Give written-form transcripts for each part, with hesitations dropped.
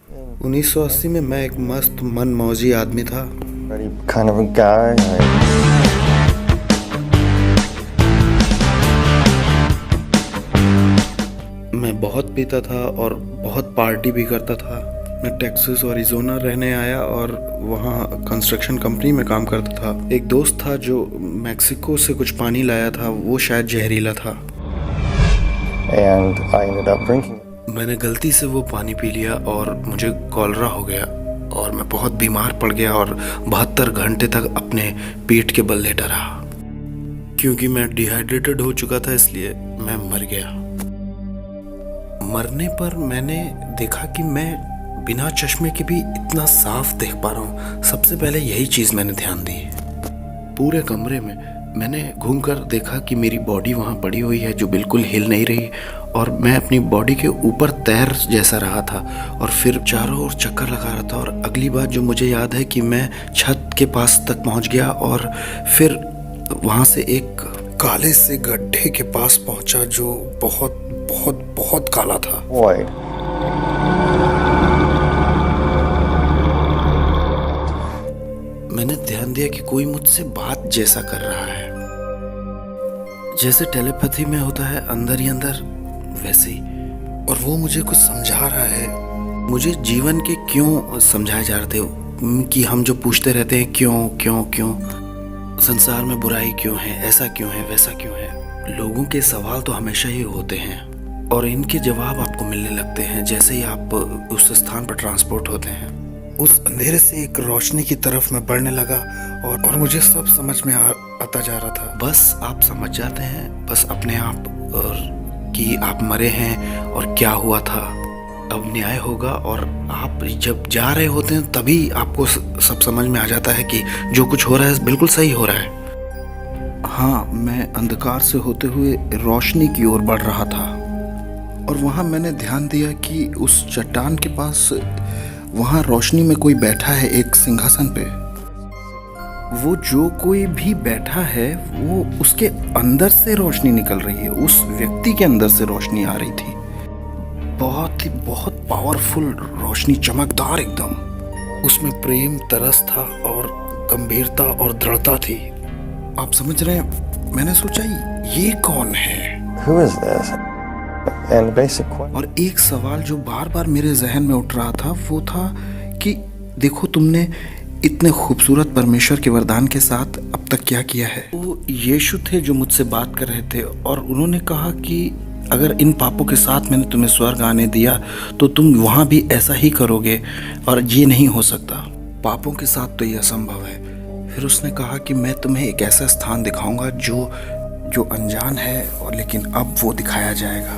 1980 में मैं एक मस्त मनमौजी आदमी था। kind of a guy. मैं बहुत पीता था और बहुत पार्टी भी करता था। मैं टेक्सास और एरिज़ोना रहने आया और वहाँ कंस्ट्रक्शन कंपनी में काम करता था। एक दोस्त था जो मैक्सिको से कुछ पानी लाया था, वो शायद जहरीला था। And I ended up drinking it. मैंने गलती से वो पानी पी लिया और मुझे कॉलरा हो गया और मैं बहुत बीमार पड़ गया और 72 घंटे तक अपने पेट के बल लेटा रहा। क्योंकि मैं डिहाइड्रेटेड हो चुका था इसलिए मैं मर गया। मरने पर मैंने देखा कि मैं बिना चश्मे के भी इतना साफ देख पा रहा हूँ। सबसे पहले यही चीज़ मैंने ध्यान दी। पूरे कमरे में मैंने घूमकर देखा कि मेरी बॉडी वहाँ पड़ी हुई है जो बिल्कुल हिल नहीं रही और मैं अपनी बॉडी के ऊपर तैर जैसा रहा था और फिर चारों ओर चक्कर लगा रहा था। और अगली बात जो मुझे याद है कि मैं छत के पास तक पहुँच गया और फिर वहाँ से एक काले से गड्ढे के पास पहुँचा जो बहुत बहुत बहुत काला था। Void. मैंने ध्यान दिया कि कोई मुझसे बात जैसा कर रहा है, जैसे टेलीपैथी में होता है अंदर ही अंदर, वैसे ही। और वो मुझे कुछ समझा रहा है। मुझे जीवन के क्यों समझाए जा रहे थे कि हम जो पूछते रहते हैं क्यों क्यों क्यों, संसार में बुराई क्यों है, ऐसा क्यों है, वैसा क्यों है। लोगों के सवाल तो हमेशा ही होते हैं और इनके जवाब आपको मिलने लगते हैं जैसे ही आप उस स्थान पर ट्रांसपोर्ट होते हैं। उस अंधेरे से एक रोशनी की तरफ मैं बढ़ने लगा और मुझे सब समझ में आता जा रहा था। बस आप समझ जाते हैं बस अपने आप और कि आप मरे हैं और क्या हुआ था। अब न्याय होगा और आप जब जा रहे होते हैं तभी आपको सब समझ में आ जाता है कि जो कुछ हो रहा है बिल्कुल सही हो रहा है। हाँ, मैं अंधकार से होते हुए रोशनी की ओर बढ़ रहा था और वहाँ मैंने ध्यान दिया कि उस चट्टान के पास वहाँ रोशनी में कोई बैठा है एक सिंहासन पे। वो जो कोई भी बैठा है वो उसके अंदर से रोशनी निकल रही है, उस व्यक्ति के अंदर से रोशनी आ रही थी। बहुत ही बहुत पावरफुल रोशनी, चमकदार एकदम। उसमें प्रेम, तरस था और गंभीरता और दृढ़ता थी। आप समझ रहे हैं? मैंने सोचा ये कौन है? Who is this? And the basic question. और एक सवाल जो बार बार मेरे जहन में उठ रहा था वो था कि देखो तुमने इतने खूबसूरत परमेश्वर के वरदान के साथ अब तक क्या किया है। वो यीशु थे जो मुझसे बात कर रहे थे और उन्होंने कहा कि अगर इन पापों के साथ मैंने तुम्हें स्वर्ग आने दिया तो तुम वहाँ भी ऐसा ही करोगे और ये नहीं हो सकता। पापों के साथ तो ये असंभव है। फिर उसने कहा कि मैं तुम्हें एक ऐसा स्थान दिखाऊंगा जो अनजान है और लेकिन अब वो दिखाया जाएगा।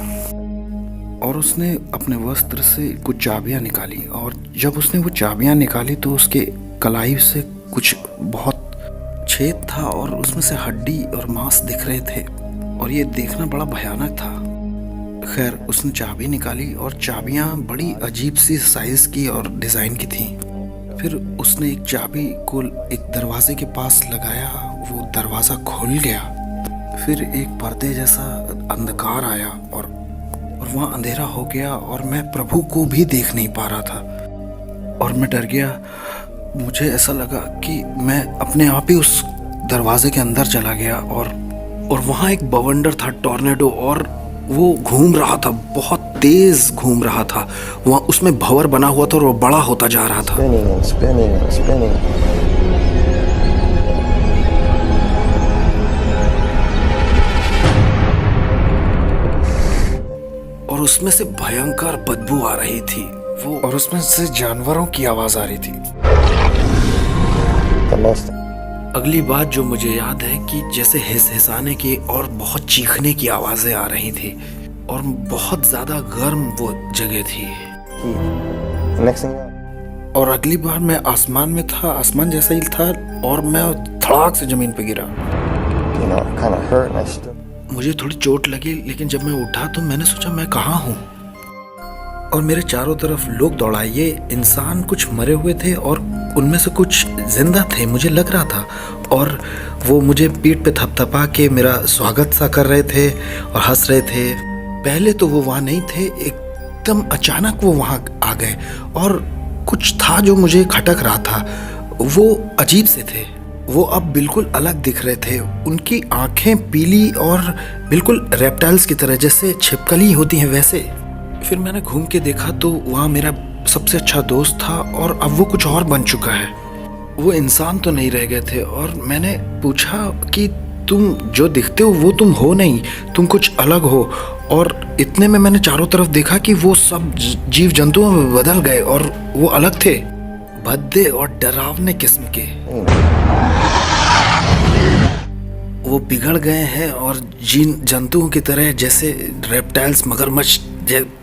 और उसने अपने वस्त्र से कुछ चाबियां निकाली और जब उसने वो चाबियां निकाली तो उसके कलाई से कुछ बहुत छेद था और उसमें से हड्डी और मांस दिख रहे थे और ये देखना बड़ा भयानक था। खैर, उसने चाबी निकाली और चाबियां बड़ी अजीब सी साइज की और डिज़ाइन की थी। फिर उसने एक चाबी को एक दरवाजे के पास लगाया, वो दरवाज़ा खुल गया। फिर एक पर्दे जैसा अंधकार आया और वहाँ अंधेरा हो गया और मैं प्रभु को भी देख नहीं पा रहा था और मैं डर गया। मुझे ऐसा लगा कि मैं अपने आप ही उस दरवाजे के अंदर चला गया और वहाँ एक बवंडर था, टॉर्नेडो, और वो घूम रहा था, बहुत तेज घूम रहा था। वहाँ उसमें भंवर बना हुआ था और वो बड़ा होता जा रहा था। Spinning and spinning and spinning. और उसमें से भयंकर बदबू आ रही थी वो, और उसमें से जानवरों की आवाज आ रही थी। The most. अगली बात जो मुझे याद है कि जैसे हिसहिसाने की और बहुत चीखने की आवाजें आ रही थी और बहुत ज्यादा गर्म वो जगह थी। The next thing. और अगली बार मैं आसमान में था, आसमान जैसा ही था और मैं धड़ाक से जमीन पे गिरा। You know, it kind of hurt and I stood. मुझे थोड़ी चोट लगी लेकिन जब मैं उठा तो मैंने सोचा मैं कहाँ हूँ और मेरे चारों तरफ लोग दौड़ाए। ये इंसान कुछ मरे हुए थे और उनमें से कुछ जिंदा थे, मुझे लग रहा था, और वो मुझे पीठ पे थपथपा के मेरा स्वागत सा कर रहे थे और हंस रहे थे। पहले तो वो वहाँ नहीं थे, एक एकदम अचानक वो वहाँ आ गए और कुछ था जो मुझे खटक रहा था। वो अजीब से थे, वो अब बिल्कुल अलग दिख रहे थे। उनकी आंखें पीली और बिल्कुल रेप्टाइल्स की तरह, जैसे छिपकली होती हैं वैसे। फिर मैंने घूम के देखा तो वहाँ मेरा सबसे अच्छा दोस्त था और अब वो कुछ और बन चुका है। वो इंसान तो नहीं रह गए थे और मैंने पूछा कि तुम जो दिखते हो वो तुम हो नहीं, तुम कुछ अलग हो। और इतने में मैंने चारों तरफ देखा कि वो सब जीव जंतुओं में बदल गए और वो अलग थे, भद्दे और डरावने किस्म के। वो बिगड़ गए हैं और जीन जंतुओं की तरह, जैसे रेप्टाइल्स, मगरमच्छ,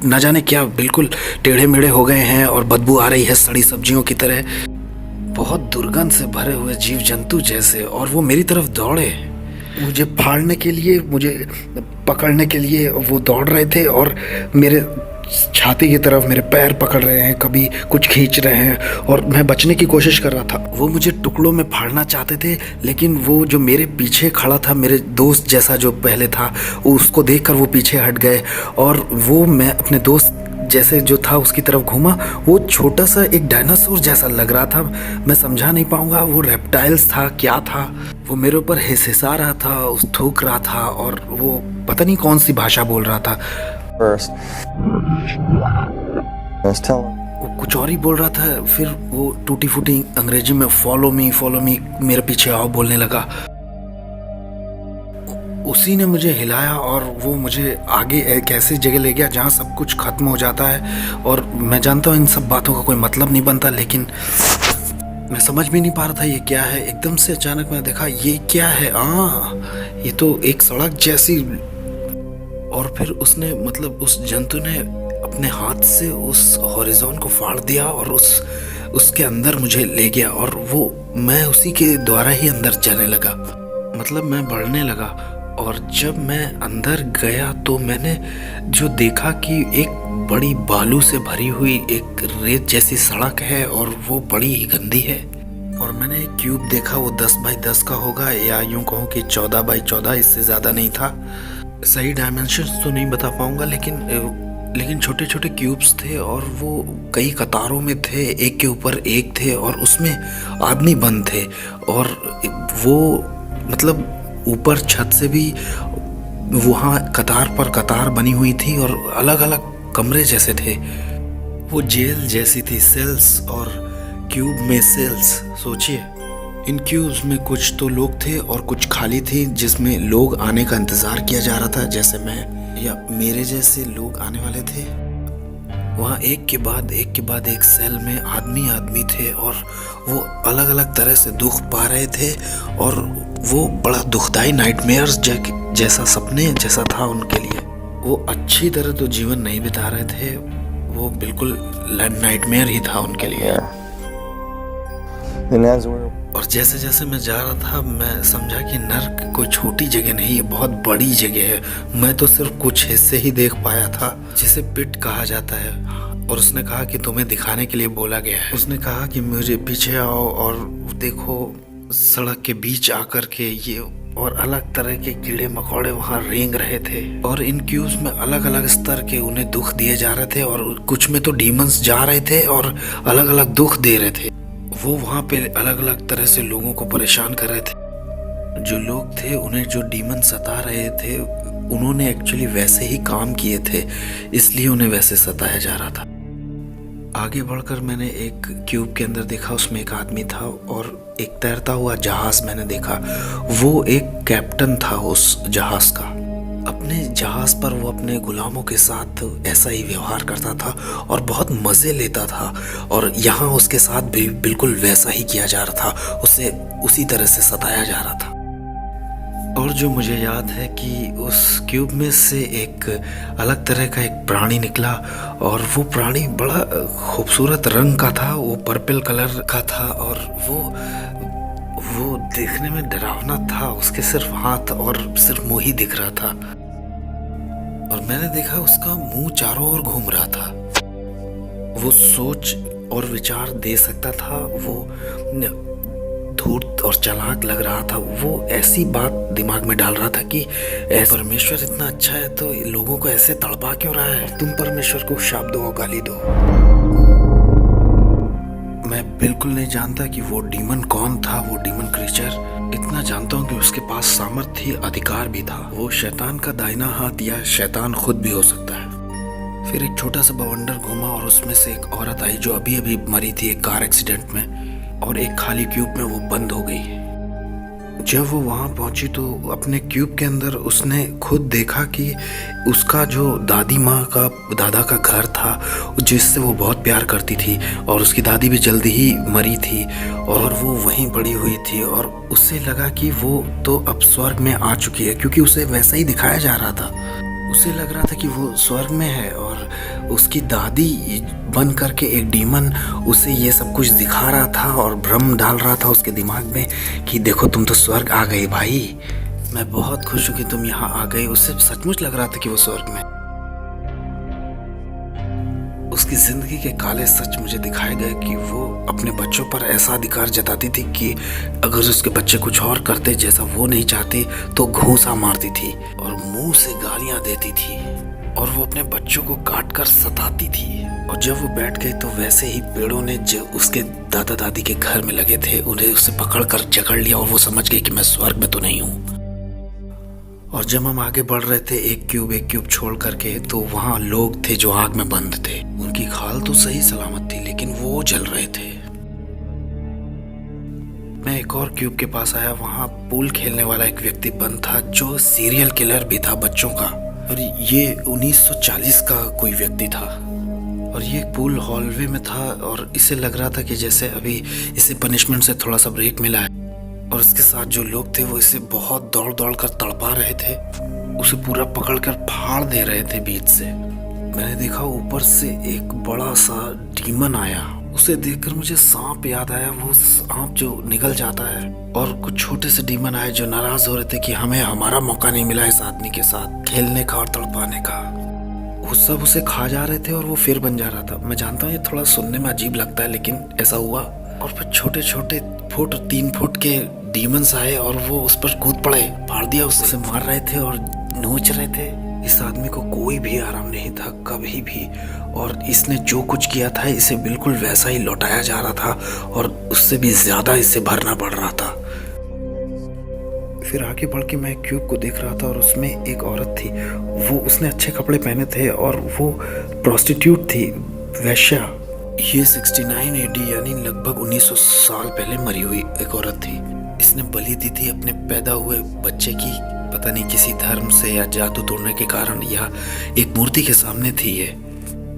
न जाने क्या, बिल्कुल टेढ़े मेढ़े हो गए हैं और बदबू आ रही है सड़ी सब्जियों की तरह, बहुत दुर्गंध से भरे हुए जीव जंतु जैसे। और वो मेरी तरफ दौड़े, मुझे फाड़ने के लिए, मुझे पकड़ने के लिए वो दौड़ रहे थे और मेरे छाती की तरफ मेरे पैर पकड़ रहे हैं, कभी कुछ खींच रहे हैं और मैं बचने की कोशिश कर रहा था। वो मुझे टुकड़ों में फाड़ना चाहते थे, लेकिन वो जो मेरे पीछे खड़ा था, मेरे दोस्त जैसा जो पहले था, उसको देखकर वो पीछे हट गए और वो मैं अपने दोस्त जैसे जो था उसकी तरफ घूमा। वो छोटा सा एक डायनासोर जैसा लग रहा था, मैं समझा नहीं पाऊंगा वो रेप्टाइल्स था क्या था। वो मेरे ऊपर हिसहिसा रहा था, उस थूक रहा था और वो पता नहीं कौन सी भाषा बोल रहा था। First, I was telling वो कुछ और ही बोल रहा था। फिर वो टूटी फूटी अंग्रेजी में फॉलो मी मेरे पीछे आओ बोलने लगा। उसी ने मुझे हिलाया और वो मुझे आगे एक ऐसी जगह ले गया जहाँ सब कुछ खत्म हो जाता है। और मैं जानता हूँ इन सब बातों का कोई मतलब नहीं बनता, लेकिन मैं समझ भी नहीं पा रहा था ये क्या है। एकदम से अचानक मैंने देखा ये क्या है, ये तो एक सड़क जैसी। और फिर उसने, मतलब उस जंतु ने अपने हाथ से उस हॉरिजॉन को फाड़ दिया और उसके अंदर मुझे ले गया और वो मैं उसी के द्वारा ही अंदर जाने लगा, मतलब मैं बढ़ने लगा। और जब मैं अंदर गया तो मैंने जो देखा कि एक बड़ी बालू से भरी हुई एक रेत जैसी सड़क है और वो बड़ी ही गंदी है। और मैंने एक क्यूब देखा, वो 10 बाई 10 का होगा, या यूं कहूँ कि 14 बाई 14, इससे ज़्यादा नहीं था। सही डायमेंशंस तो नहीं बता पाऊंगा, लेकिन छोटे छोटे क्यूब्स थे और वो कई कतारों में थे, एक के ऊपर एक थे और उसमें आदमी बंद थे। और वो मतलब ऊपर छत से भी वहाँ कतार पर कतार बनी हुई थी और अलग अलग कमरे जैसे थे। वो जेल जैसी थी, सेल्स और क्यूब में सेल्स। सोचिए, इन क्यूब्स में कुछ तो लोग थे और कुछ खाली थी, जिसमें लोग आने का इंतज़ार किया जा रहा था, जैसे मैं या मेरे जैसे लोग आने वाले थे। वहाँ एक के बाद एक सेल में आदमी थे और वो अलग अलग तरह से दुख पा रहे थे और वो बड़ा दुखदाई नाइटमेयर्स जैसा सपने जैसा था उनके लिए। वो अच्छी तरह तो जीवन नहीं बिता रहे थे, वो बिल्कुल नाइटमेयर ही था उनके लिए। और जैसे जैसे मैं जा रहा था मैं समझा कि नर्क कोई छोटी जगह नहीं है, बहुत बड़ी जगह है। मैं तो सिर्फ कुछ हिस्से ही देख पाया था, जिसे पिट कहा जाता है। और उसने कहा कि तुम्हें दिखाने के लिए बोला गया है। उसने कहा कि मुझे पीछे आओ और देखो, सड़क के बीच आकर के ये और अलग तरह के कीड़े मकोड़े वहाँ रेंग रहे थे और इन क्यूब्स में अलग अलग स्तर के उन्हें दुख दिए जा रहे थे और कुछ में तो डीमंस जा रहे थे और अलग अलग दुख दे रहे थे। वो वहाँ पे अलग अलग तरह से लोगों को परेशान कर रहे थे। जो लोग थे उन्हें जो डीमन सता रहे थे, उन्होंने एक्चुअली वैसे ही काम किए थे, इसलिए उन्हें वैसे सताया जा रहा था। आगे बढ़कर मैंने एक क्यूब के अंदर देखा, उसमें एक आदमी था और एक तैरता हुआ जहाज मैंने देखा। वो एक कैप्टन था उस जहाज का। अपने जहाज पर वो अपने गुलामों के साथ ऐसा ही व्यवहार करता था और बहुत मज़े लेता था और यहाँ उसके साथ भी बिल्कुल वैसा ही किया जा रहा था, उसे उसी तरह से सताया जा रहा था। और जो मुझे याद है कि उस क्यूब में से एक अलग तरह का एक प्राणी निकला और वो प्राणी बड़ा खूबसूरत रंग का था, वो पर्पल कलर का था और वो देखने में डरावना था। उसके सिर्फ हाथ और सिर्फ मुंह ही दिख रहा था और मैंने देखा उसका मुंह चारों ओर घूम रहा था। वो सोच और विचार दे सकता था, वो धूर्त और चालाक लग रहा था। वो ऐसी बात दिमाग में डाल रहा था कि परमेश्वर इतना अच्छा है तो लोगों को ऐसे तड़पा क्यों रहा है, तुम परमेश्वर को शाप दो और गाली दो। मैं बिल्कुल नहीं जानता कि वो डीमन कौन था, वो डीमन क्रीचर। इतना जानता हूँ कि उसके पास सामर्थ्य, अधिकार भी था। वो शैतान का दाहिना हाथ या शैतान खुद भी हो सकता है। फिर एक छोटा सा बवंडर घूमा और उसमें से एक औरत आई जो अभी अभी मरी थी एक कार एक्सीडेंट में, और एक खाली क्यूब में वो बंद हो गई। जब वो वहाँ पहुंची तो अपने क्यूब के अंदर उसने खुद देखा कि उसका जो दादी माँ का दादा का घर था, जिससे वो बहुत प्यार करती थी, और उसकी दादी भी जल्दी ही मरी थी और वो वहीं पड़ी हुई थी। और उससे लगा कि वो तो अब स्वर्ग में आ चुकी है, क्योंकि उसे वैसा ही दिखाया जा रहा था। उसे लग रहा था कि वो स्वर्ग में है और उसकी दादी बन करके एक डीमन उसे ये सब कुछ दिखा रहा था और भ्रम डाल रहा था उसके दिमाग में कि देखो तुम तो स्वर्ग आ गए भाई, मैं बहुत खुश हूँ कि तुम यहाँ आ गए। उसे सचमुच लग रहा था कि वो स्वर्ग में। उसकी जिंदगी के काले सच मुझे दिखाए गए कि वो अपने बच्चों पर ऐसा अधिकार जताती थी कि अगर उसके बच्चे कुछ और करते जैसा वो नहीं चाहती तो घूंसा मारती थी और मुंह से गालियां देती थी, और वो अपने बच्चों को काट कर सताती थी। और जब वो बैठ गई तो वैसे ही पेड़ों ने जो उसके दादा दादी के घर में लगे थे उन्हें उसे पकड़ कर जकड़ लिया, और वो समझ गई कि मैं स्वर्ग में तो नहीं हूँ। और जब हम आगे बढ़ रहे थे एक क्यूब छोड़ करके, तो वहाँ लोग थे जो आग में बंद थे। उनकी खाल तो सही सलामत थी लेकिन वो जल रहे थे। मैं एक और क्यूब के पास आया। वहाँ पूल खेलने वाला एक व्यक्ति बंद था जो सीरियल किलर भी था बच्चों का, और ये 1940 का कोई व्यक्ति था। और ये पूल हॉलवे में था और इसे लग रहा था कि जैसे अभी इसे पनिशमेंट से थोड़ा सा ब्रेक मिला है। और उसके साथ जो लोग थे वो इसे बहुत दौड़ दौड़ कर तड़पा रहे थे, उसे पूरा पकड़ कर फाड़ दे रहे थे बीच से। मैंने देखा ऊपर से एक बड़ा सा डीमन आया। उसे देखकर मुझे सांप याद आया, वो सांप जो निगल जाता है। और कुछ छोटे से डीमन आए जो नाराज हो रहे थे कि हमें हमारा मौका नहीं मिला इस आदमी के साथ खेलने का और तड़पाने का। वो सब उसे खा जा रहे थे और वो फिर बन जा रहा था। मैं जानता हूँ ये थोड़ा सुनने में अजीब लगता है लेकिन ऐसा हुआ। और फिर छोटे छोटे 3 फुट के डीमंस आए और वो उस पर कूद पड़े, फाड़ दिया, उसे मार रहे थे और नोच रहे थे। इस आदमी को कोई भी आराम नहीं था कभी भी, और इसने जो कुछ किया था इसे बिल्कुल वैसा ही लौटाया जा रहा था और उससे भी ज्यादा इसे भरना पड़ रहा था। फिर आगे बढ़ के मैं क्यूब को देख रहा था और उसमें एक औरत थी। वो उसने अच्छे कपड़े पहने थे और वो प्रोस्टिट्यूट थी, वेश्या। ये 69 AD यानी लगभग 1900 साल पहले मरी हुई एक औरत थी। इसने बलि दी थी अपने पैदा हुए बच्चे की, पता नहीं किसी धर्म से या जादू तोड़ने के कारण, या एक मूर्ति के सामने थी ये।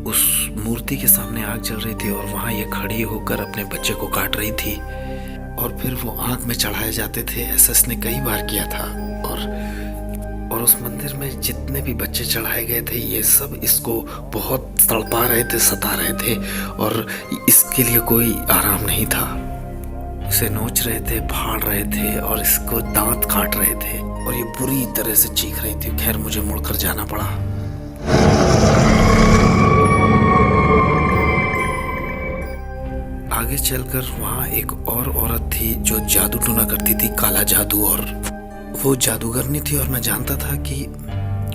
उस मूर्ति के सामने आग जल रही थी और वहाँ ये खड़ी होकर अपने बच्चे को काट रही थी और फिर वो आग में चढ़ाए जाते थे। ऐसा इसने कई बार किया था। और उस मंदिर में जितने भी बच्चे चढ़ाए गए थे ये सब इसको बहुत तड़पा रहे थे, सता रहे थे, और इसके लिए कोई आराम नहीं था। इसे नोच रहे थे, फाड़ रहे थे और इसको दांत काट रहे थे और ये बुरी तरह से चीख रही थी। खैर मुझे मुड़कर जाना पड़ा। आगे चलकर वहाँ एक और औरत थी जो जादू टूना करती थी, काला जादू, और वो जादूगरनी थी। और मैं जानता था कि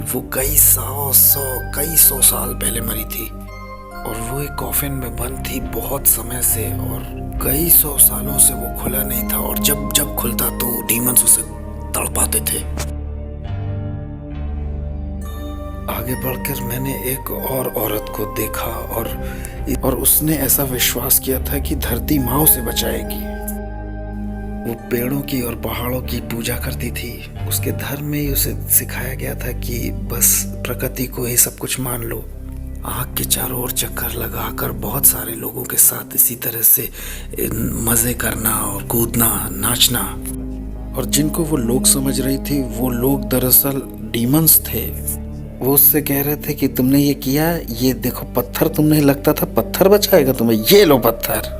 वो कई सौ साल पहले मरी थी और वो एक कॉफिन में बंद थी बहुत समय से, और कई 100 सालों से वो खुला नहीं था। और जब खुलता तो डीमंस उसे तड़पाते थे। आगे बढ़कर मैंने एक और औरत को देखा और उसने ऐसा विश्वास किया था कि धरती माँ उसे बचाएगी। वो पेड़ों की और पहाड़ों की पूजा करती थी। उसके धर्म में ही उसे सिखाया गया था कि बस प्रकृति को ही सब कुछ मान लो। आग के चारों ओर चक्कर लगाकर बहुत सारे लोगों के साथ इसी तरह से मजे करना और कूदना, नाचना। और जिनको वो लोग समझ रही थी वो लोग दरअसल डीमंस थे। वो उससे कह रहे थे कि तुमने ये किया, ये देखो पत्थर तुमने लगता था पत्थर बचाएगा तुम्हें, ये लो पत्थर।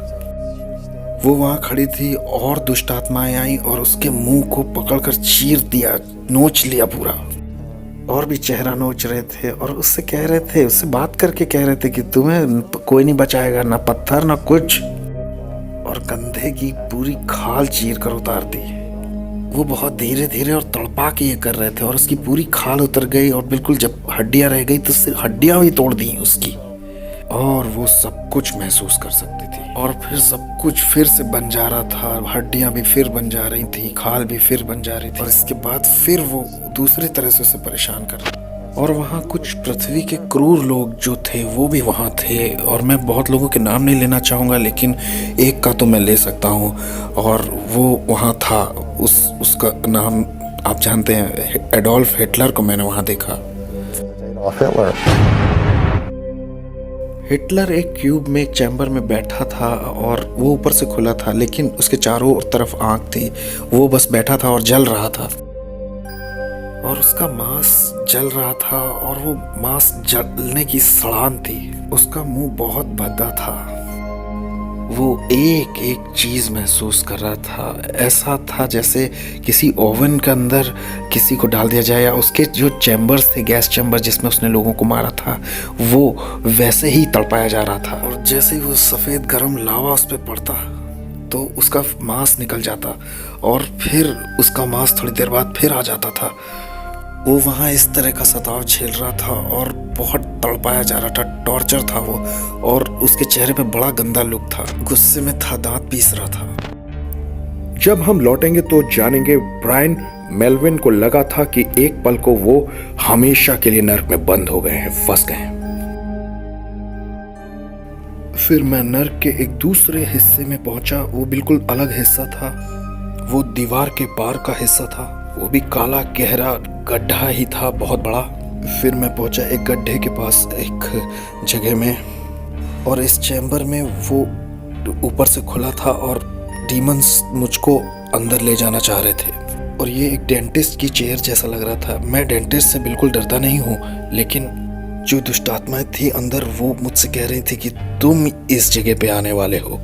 वो वहाँ खड़ी थी और दुष्ट आत्माएं आई और उसके मुंह को पकड़कर चीर दिया, नोच लिया पूरा। और भी चेहरा नोच रहे थे और उससे कह रहे थे, उससे बात करके कह रहे थे कि तुम्हें कोई नहीं बचाएगा, ना पत्थर ना कुछ। और कंधे की पूरी खाल चीर कर उतार दी। वो बहुत धीरे धीरे और तड़पा के ये कर रहे थे और उसकी पूरी खाल उतर गई और बिल्कुल जब हड्डियां रह गई तो हड्डियां भी तोड़ दी उसकी, और वो सब कुछ महसूस कर सकती थी। और फिर सब कुछ फिर से बन जा रहा था, हड्डियां भी फिर बन जा रही थी, खाल भी फिर बन जा रही थी, और इसके बाद फिर वो दूसरी तरह से उसे परेशान कर रहा। और वहाँ कुछ पृथ्वी के क्रूर लोग जो थे वो भी वहाँ थे, और मैं बहुत लोगों के नाम नहीं लेना चाहूँगा लेकिन एक का तो मैं ले सकता हूँ, और वो वहाँ था। उसका नाम आप जानते हैं, एडोल्फ हिटलर को मैंने वहाँ देखा। Adolf Hitler. हिटलर एक क्यूब में, एक चैम्बर में बैठा था और वो ऊपर से खुला था लेकिन उसके चारों तरफ आँख थी। वो बस बैठा था और जल रहा था, और उसका मांस जल रहा था और वो मांस जलने की सड़ान थी। उसका मुंह बहुत भद्दा था। वो एक एक चीज महसूस कर रहा था। ऐसा था जैसे किसी ओवन के अंदर किसी को डाल दिया जाए, या उसके जो चैम्बर्स थे, गैस चैम्बर जिसमें उसने लोगों को मारा था, वो वैसे ही तड़पाया जा रहा था। और जैसे ही वो सफ़ेद गरम लावा उस पर पड़ता तो उसका मांस निकल जाता, और फिर उसका मांस थोड़ी देर बाद फिर आ जाता था। वो वहाँ इस तरह का सताव झेल रहा था और बहुत तड़पाया जा रहा था, टॉर्चर था वो, और उसके चेहरे पे बड़ा गंदा लुक था, गुस्से में था, दांत पीस रहा था। जब हम लौटेंगे तो जानेंगे ब्रायन मेल्विन को लगा था कि एक पल को वो हमेशा के लिए नर्क में बंद हो गए हैं, फंस गए हैं। फिर मैं नर्क के एक दूसरे हिस्से में पहुंचा। वो बिल्कुल अलग हिस्सा था। वो दीवार के पार का हिस्सा था। वो भी काला गहरा गड्ढा ही था, बहुत बड़ा। फिर मैं पहुंचा एक गड्ढे के पास, एक जगह में, और इस चैम्बर में वो ऊपर से खुला था और डीमंस मुझको अंदर ले जाना चाह रहे थे। और ये एक डेंटिस्ट की चेयर जैसा लग रहा था। मैं डेंटिस्ट से बिल्कुल डरता नहीं हूँ, लेकिन जो दुष्ट आत्माएं थी अंदर, वो मुझसे कह रही थी कि तुम इस जगह पे आने वाले हो,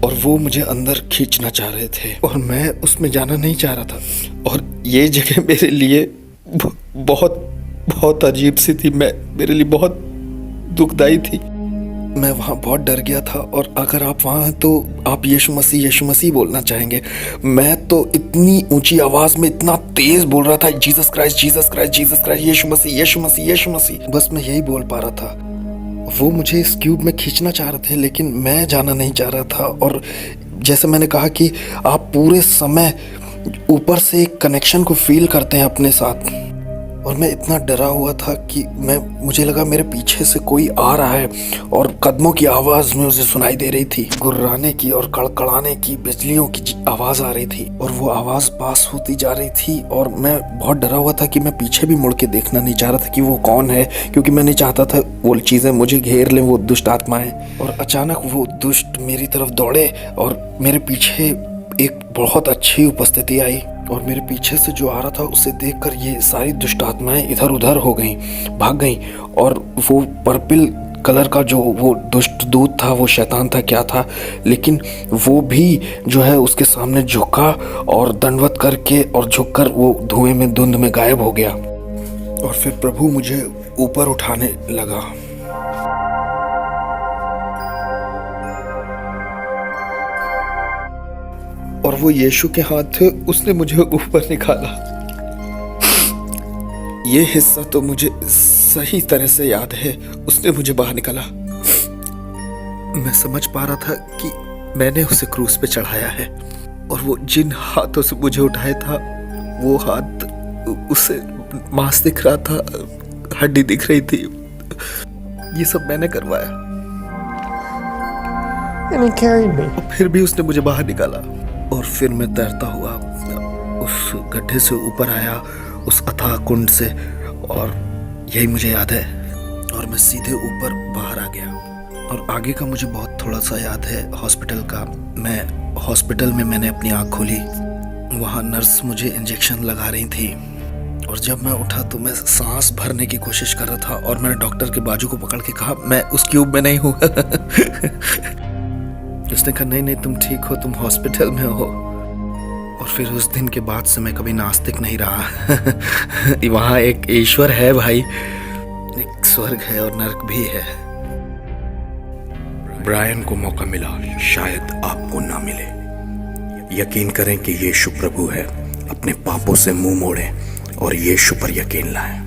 और वो मुझे अंदर खींचना चाह रहे थे और मैं उसमें जाना नहीं चाह रहा था। और ये जगह मेरे लिए बहुत बहुत अजीब सी थी, मेरे लिए बहुत दुखदाई थी। मैं वहाँ बहुत डर गया था, और अगर आप वहाँ हैं तो आप यीशु मसीह बोलना चाहेंगे। मैं तो इतनी ऊंची आवाज़ में इतना तेज बोल रहा था, Jesus Christ, Jesus Christ, Jesus Christ, यीशु मसीह, यीशु मसीह, यीशु मसीह, बस मैं यही बोल पा रहा था। वो मुझे इस क्यूब में खींचना चाह रहे थे लेकिन मैं जाना नहीं चाह रहा था। और जैसे मैंने कहा कि आप पूरे समय ऊपर से एक कनेक्शन को फील करते हैं अपने साथ, और मैं इतना डरा हुआ था कि मुझे लगा मेरे पीछे से कोई आ रहा है, और कदमों की आवाज़ मुझे सुनाई दे रही थी, गुर्राने की और कड़कड़ाने की, बिजलियों की आवाज़ आ रही थी, और वो आवाज़ पास होती जा रही थी। और मैं बहुत डरा हुआ था कि मैं पीछे भी मुड़ के देखना नहीं चाह रहा था कि वो कौन है, क्योंकि मैं नहीं चाहता था वो चीज़ें मुझे घेर लें, वो दुष्ट आत्माएं। और अचानक वो दुष्ट मेरी तरफ दौड़े और मेरे पीछे एक बहुत अच्छी उपस्थिति आई, और मेरे पीछे से जो आ रहा था उसे देखकर ये सारी दुष्ट आत्माएं इधर उधर हो गईं, भाग गईं। और वो पर्पल कलर का जो वो दुष्ट दूत था, वो शैतान था क्या था, लेकिन वो भी जो है उसके सामने झुका और दंडवत करके और झुककर वो धुएं में, धुंध में गायब हो गया। और फिर प्रभु मुझे ऊपर उठाने लगा। और वो यीशु के हाथ थे, उसने मुझे ऊपर निकाला। ये हिस्सा तो मुझे सही तरह से याद है, उसने मुझे बाहर निकाला। मैं समझ पा रहा था कि मैंने उसे क्रूस पे चढ़ाया है, और वो जिन हाथों से मुझे उठाया था, वो हाथ, उसे मांस दिख रहा था, हड्डी दिख रही थी, ये सब मैंने करवाया। And he carried me. फिर भी उसने मुझे बाहर निकाला, और फिर मैं तैरता हुआ उस गड्ढे से ऊपर आया, उस अथाह कुंड से, और यही मुझे याद है। और मैं सीधे ऊपर बाहर आ गया। और आगे का मुझे बहुत थोड़ा सा याद है, हॉस्पिटल का। मैं हॉस्पिटल में मैंने अपनी आँख खोली, वहाँ नर्स मुझे इंजेक्शन लगा रही थी, और जब मैं उठा तो मैं सांस भरने की कोशिश कर रहा था, और मैंने डॉक्टर के बाजू को पकड़ के कहा, मैं उस क्यूब में नहीं हूँ। उसने कहा, नहीं तुम ठीक हो, तुम हॉस्पिटल में हो। और फिर उस दिन के बाद से मैं कभी नास्तिक नहीं रहा। वहाँ एक ईश्वर है भाई, एक स्वर्ग है और नर्क भी है। ब्रायन को मौका मिला, शायद आपको ना मिले। यकीन करें कि यीशु प्रभु है, अपने पापों से मुंह मोड़ें और यीशु पर यकीन लाएं।